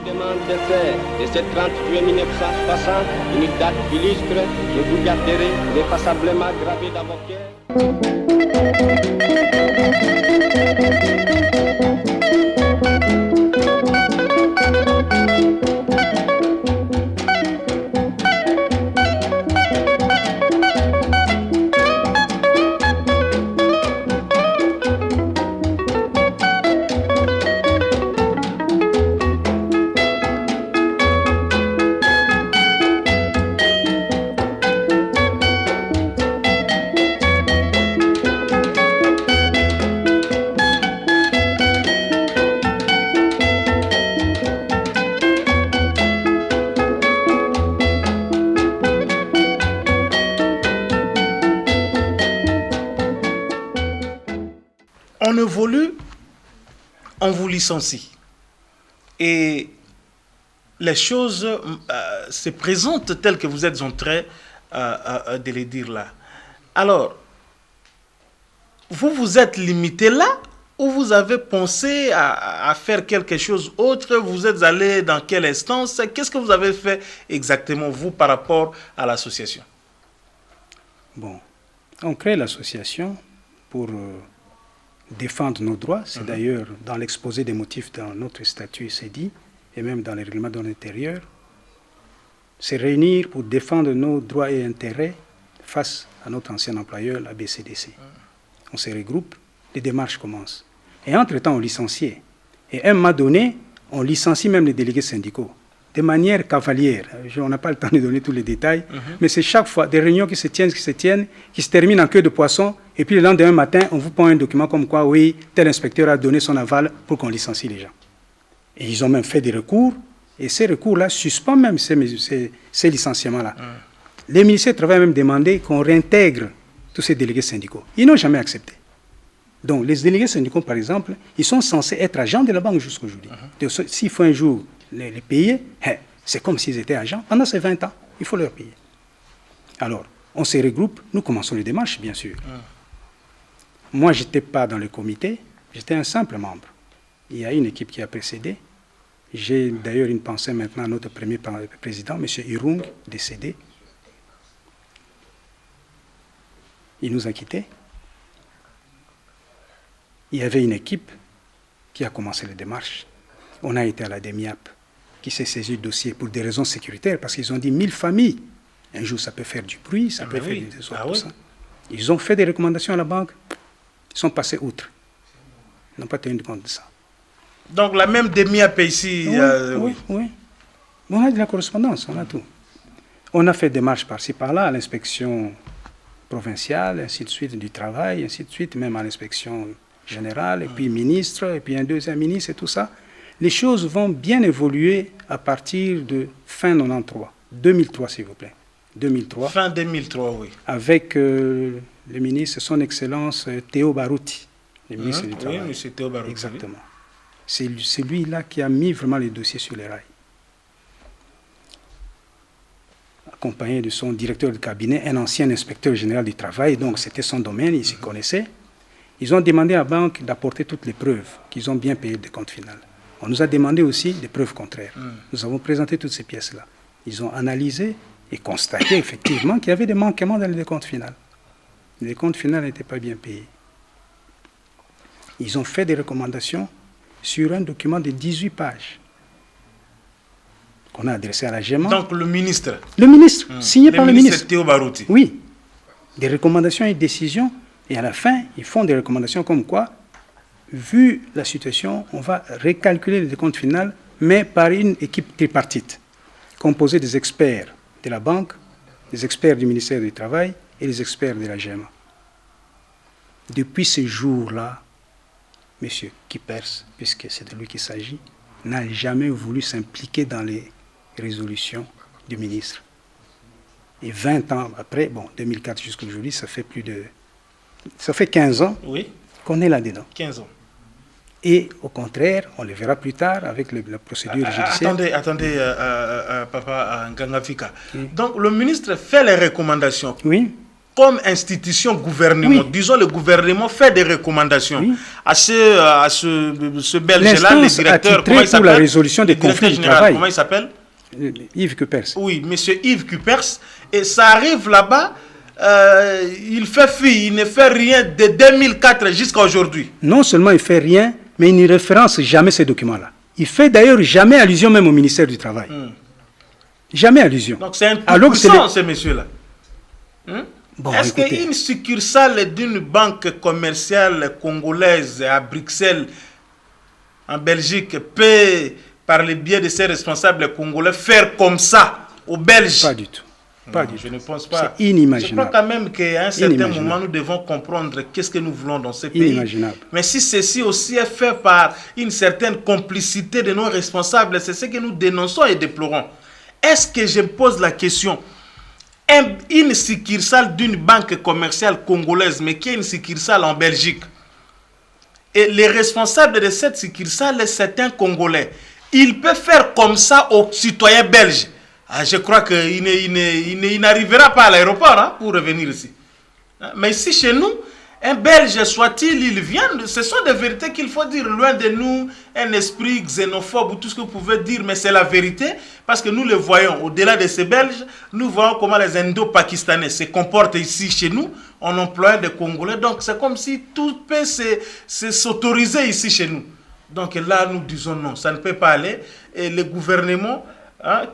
demande de faire de ce 30 juillet 1960 une date illustre que vous garderez ineffaçablement gravée dans vos cœurs. On évolue, on vous licencie. Et les choses se présentent telles que vous êtes en train de les dire là. Alors, vous vous êtes limité là ou vous avez pensé à faire quelque chose autre? Vous êtes allé dans quelle instance? Qu'est-ce que vous avez fait exactement, vous, par rapport à l'association? Bon, on crée l'association pour défendre nos droits. C'est d'ailleurs dans l'exposé des motifs dans notre statut, c'est dit, et même dans les règlements de l'intérieur. C'est réunir pour défendre nos droits et intérêts face à notre ancien employeur, la BCDC. On se regroupe, les démarches commencent. Et entre-temps, on licencie. Et à un moment donné, on licencie même les délégués syndicaux, de manière cavalière. On n'a pas le temps de donner tous les détails, mais c'est chaque fois des réunions qui se tiennent, qui se terminent en queue de poisson, et puis le lendemain matin, on vous prend un document comme quoi, oui, tel inspecteur a donné son aval pour qu'on licencie les gens. Et ils ont même fait des recours, et ces recours-là suspendent même ces licenciements-là. Les ministères du Travail ont même demandé qu'on réintègre tous ces délégués syndicaux. Ils n'ont jamais accepté. Donc, les délégués syndicaux, par exemple, ils sont censés être agents de la banque jusqu'à aujourd'hui. S'il faut un jour les payer, c'est comme s'ils étaient agents. Pendant ces 20 ans, il faut leur payer. Alors, on se regroupe, nous commençons les démarches, bien sûr. Moi, je n'étais pas dans le comité, j'étais un simple membre. Il y a une équipe qui a précédé. J'ai d'ailleurs une pensée maintenant à notre premier président, M. Irung, décédé. Il nous a quittés. Il y avait une équipe qui a commencé les démarches. On a été à la DEMIAP, qui s'est saisi du dossier pour des raisons sécuritaires, parce qu'ils ont dit 1000 familles. Un jour, ça peut faire du bruit, ça peut faire des autres, ça. Ils ont fait des recommandations à la banque, ils sont passés outre. Ils n'ont pas tenu compte de ça. Donc la même DEMIAP ici... Oui. On a de la correspondance, on a tout. On a fait des marches par-ci, par-là, à l'inspection provinciale, ainsi de suite, du travail, ainsi de suite, même à l'inspection générale, et puis ministre, et puis un deuxième ministre, et tout ça. Les choses vont bien évoluer à partir de fin 93, 2003 s'il vous plaît. 2003. Fin 2003, oui. Avec le ministre, son Excellence Théo Barouti, le ministre du Travail. Oui, M. Théo Barouti. Exactement. C'est lui-là qui a mis vraiment les dossiers sur les rails. Accompagné de son directeur de cabinet, un ancien inspecteur général du travail, donc c'était son domaine, il s'y connaissait. Ils ont demandé à la banque d'apporter toutes les preuves qu'ils ont bien payé le décompte final. On nous a demandé aussi des preuves contraires. Nous avons présenté toutes ces pièces-là. Ils ont analysé et constaté effectivement qu'il y avait des manquements dans le décompte final. Le décompte final n'était pas bien payé. Ils ont fait des recommandations sur un document de 18 pages qu'on a adressé à la GEMA. Donc le ministre. Le ministre, signé par le ministre. Théo Barouti. Oui. Des recommandations et décisions. Et à la fin, ils font des recommandations comme quoi, vu la situation, on va recalculer le décompte final, mais par une équipe tripartite, composée des experts de la banque, des experts du ministère du Travail et des experts de la GEMA. Depuis ce jour-là, M. Kippers, puisque c'est de lui qu'il s'agit, n'a jamais voulu s'impliquer dans les résolutions du ministre. Et 20 ans après, 2004 jusqu'à aujourd'hui, ça fait 15 ans qu'on est là-dedans. 15 ans. Et au contraire, on le verra plus tard avec la procédure judiciaire. Attendez, Papa Ngangafika. Donc le ministre fait les recommandations. Oui. comme institution gouvernement, disons le gouvernement fait des recommandations à ce Belge-là, le directeur, comment il pour la résolution des conflits du travail. Comment il s'appelle? Yves Cupers. Oui, monsieur Yves Cupers. Et ça arrive là-bas, il fait fi, il ne fait rien de 2004 jusqu'à aujourd'hui. Non seulement il ne fait rien, mais il ne référence jamais ces documents-là. Il fait d'ailleurs jamais allusion même au ministère du Travail. Jamais allusion. Donc c'est un tout puissant, ce monsieur-là. Bon, est-ce qu'une succursale d'une banque commerciale congolaise à Bruxelles, en Belgique, peut, par le biais de ses responsables congolais, faire comme ça aux Belges? Pas du tout. Pas du Je tout. ne pense pas. C'est inimaginable. Je crois quand même qu'à un certain moment, nous devons comprendre qu'est-ce que nous voulons dans ce pays. Inimaginable. Mais si ceci aussi est fait par une certaine complicité de nos responsables, c'est ce que nous dénonçons et déplorons. Est-ce que je me pose la question, une succursale d'une banque commerciale congolaise, mais qui est une succursale en Belgique, et les responsables de cette succursale, c'est un Congolais, il peut faire comme ça aux citoyens belges? Je crois qu'il n'arrivera pas à l'aéroport pour revenir ici. Mais ici, chez nous, un Belge, soit-il, il vient, ce sont des vérités qu'il faut dire. Loin de nous, un esprit xénophobe ou tout ce que vous pouvez dire, mais c'est la vérité, parce que nous le voyons. Au-delà de ces Belges, nous voyons comment les Indo-Pakistanais se comportent ici, chez nous, en employant des Congolais. Donc, c'est comme si tout peut s'autoriser ici, chez nous. Donc là, nous disons non, ça ne peut pas aller. Et le gouvernement,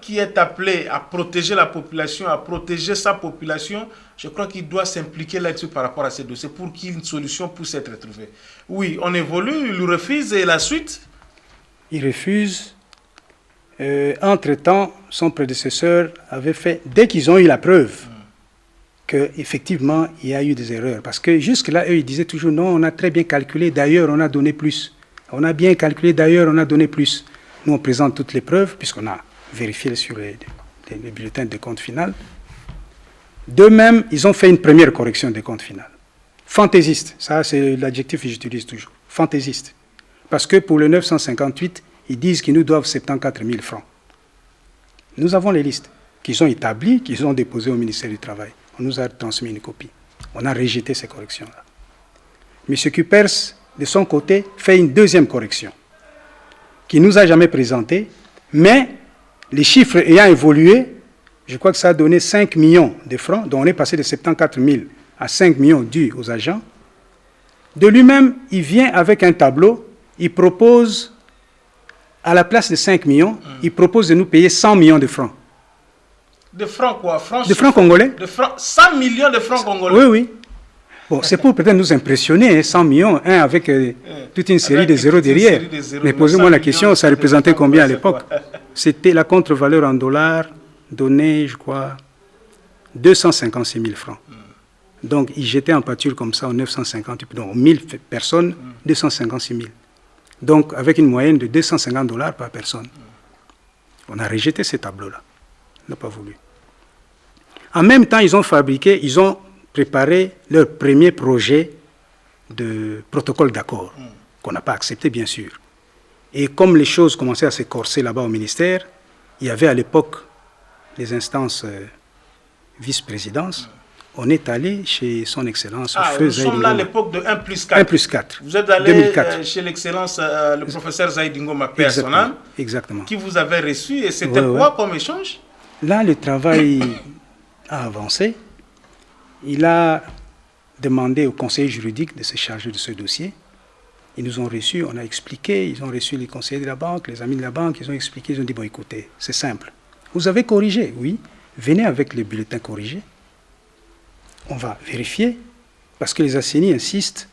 qui est appelé à protéger la population, à protéger sa population, je crois qu'il doit s'impliquer là-dessus par rapport à ces dossiers pour qu'une solution puisse être trouvée. Oui, on évolue, il refuse et la suite? Il refuse. Entre-temps, son prédécesseur avait fait, dès qu'ils ont eu la preuve qu'effectivement, il y a eu des erreurs. Parce que jusque-là, eux, ils disaient toujours, non, on a très bien calculé, d'ailleurs, on a donné plus. On a bien calculé, d'ailleurs, on a donné plus. Nous, on présente toutes les preuves, puisqu'on a vérifié sur les bulletins de compte final. D'eux-mêmes, ils ont fait une première correction des comptes finaux. Fantaisiste, ça c'est l'adjectif que j'utilise toujours. Fantaisiste. Parce que pour le 958, ils disent qu'ils nous doivent 74 000 francs. Nous avons les listes qu'ils ont établies, qu'ils ont déposées au ministère du Travail. On nous a transmis une copie. On a rejeté ces corrections-là. M. Cupers, de son côté, fait une deuxième correction qu'il ne nous a jamais présentée, mais les chiffres ayant évolué, je crois que ça a donné 5 millions de francs, dont on est passé de 74 000 à 5 millions dus aux agents. De lui-même, il vient avec un tableau, il propose, à la place de 5 millions, il propose de nous payer 100 millions de francs. De francs quoi? De francs congolais? De francs, 100 millions de francs congolais? Oui, oui. Bon, c'est pour peut-être nous impressionner, 100 millions, avec toute une série de zéros derrière. Mais posez-moi la question, ça représentait combien à l'époque? C'était la contre-valeur en dollars donnée, je crois, 256 000 francs. Donc, ils jetaient en pâture comme ça, aux 950, donc 1000 personnes, 256 000. Donc, avec une moyenne de 250 $ par personne. On a rejeté ces tableaux-là. On n'a pas voulu. En même temps, ils ont préparé leur premier projet de protocole d'accord, qu'on n'a pas accepté, bien sûr. Et comme les choses commençaient à se corser là-bas au ministère, il y avait à l'époque les instances vice-présidence. On est allé chez son Excellence. Nous sommes là à l'époque de 1 plus 4. 1 plus 4. Vous êtes allé chez l'Excellence, le professeur Zaïd Ngoma personnel, exactement. Qui vous avait reçu. Et c'était quoi comme échange? Là, le travail a avancé. Il a demandé au conseiller juridique de se charger de ce dossier. Ils nous ont reçus, on a expliqué, ils ont reçu les conseillers de la banque, les amis de la banque, ils ont expliqué, ils ont dit, bon écoutez, c'est simple. Vous avez corrigé, oui, venez avec les bulletins corrigés. On va vérifier, parce que les ACENI insistent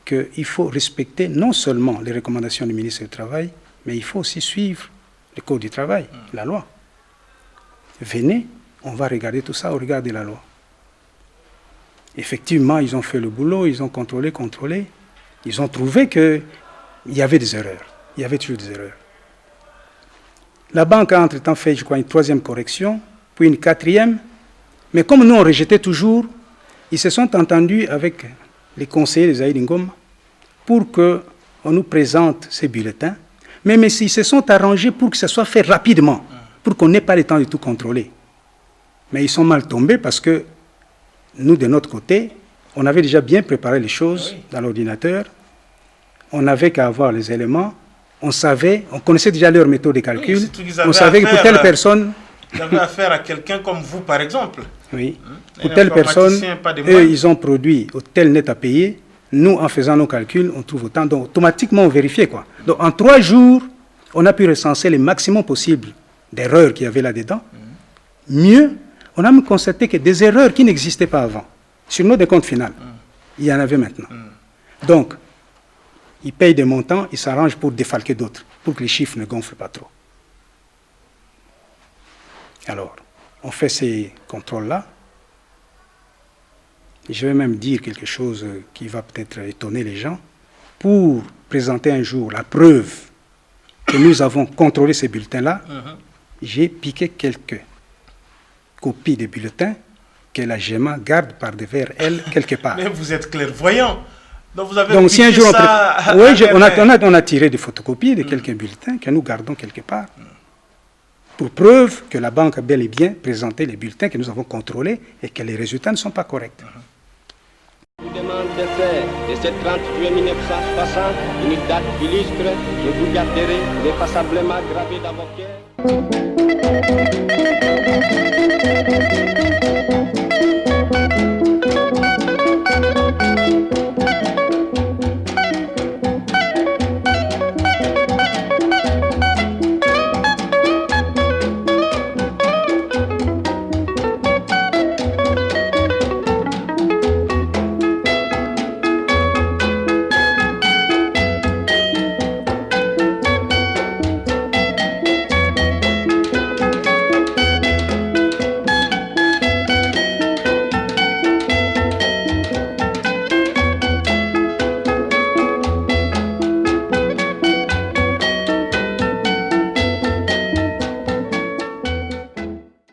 qu'il faut respecter non seulement les recommandations du ministre du Travail, mais il faut aussi suivre le Code du travail, la loi. Venez, on va regarder tout ça au regard de la loi. Effectivement, ils ont fait le boulot, ils ont contrôlé. Ils ont trouvé qu'il y avait des erreurs. Il y avait toujours des erreurs. La banque a entre-temps fait, je crois, une 3e correction, puis une 4e. Mais comme nous, on rejetait toujours, ils se sont entendus avec les conseillers de Zaïd Ngoma pour qu'on nous présente ces bulletins. Mais ils se sont arrangés pour que ça soit fait rapidement, pour qu'on n'ait pas le temps de tout contrôler. Mais ils sont mal tombés parce que nous, de notre côté, on avait déjà bien préparé les choses dans l'ordinateur. On n'avait qu'à avoir les éléments. On savait, on connaissait déjà leur méthode de calcul. Oui, on savait que pour telle personne... Vous avez affaire à quelqu'un comme vous, par exemple. Oui. Pour telle personne, eux, ils ont produit tel net à payer. Nous, en faisant nos calculs, on trouve autant. Donc, automatiquement, on vérifiait, quoi. Donc, en 3 jours, on a pu recenser le maximum possible d'erreurs qu'il y avait là-dedans. Mieux, on a même constaté que des erreurs qui n'existaient pas avant, sur nos décomptes finaux, il y en avait maintenant. Donc, ils payent des montants, ils s'arrangent pour défalquer d'autres, pour que les chiffres ne gonflent pas trop. Alors, on fait ces contrôles-là. Je vais même dire quelque chose qui va peut-être étonner les gens. Pour présenter un jour la preuve que nous avons contrôlé ces bulletins-là, j'ai piqué quelques copies des bulletins que la GEMA garde par devers elle quelque part. Mais vous êtes clairvoyant. Donc vous avez Donc si un jour ça on a tiré des photocopies de quelques bulletins que nous gardons quelque part. Pour preuve que la banque a bel et bien présenté les bulletins que nous avons contrôlés et que les résultats ne sont pas corrects. Je vous demande de faire de ce 30 juillet 1960 une date illustre que vous garderez ineffaçablement gravée dans vos cœurs.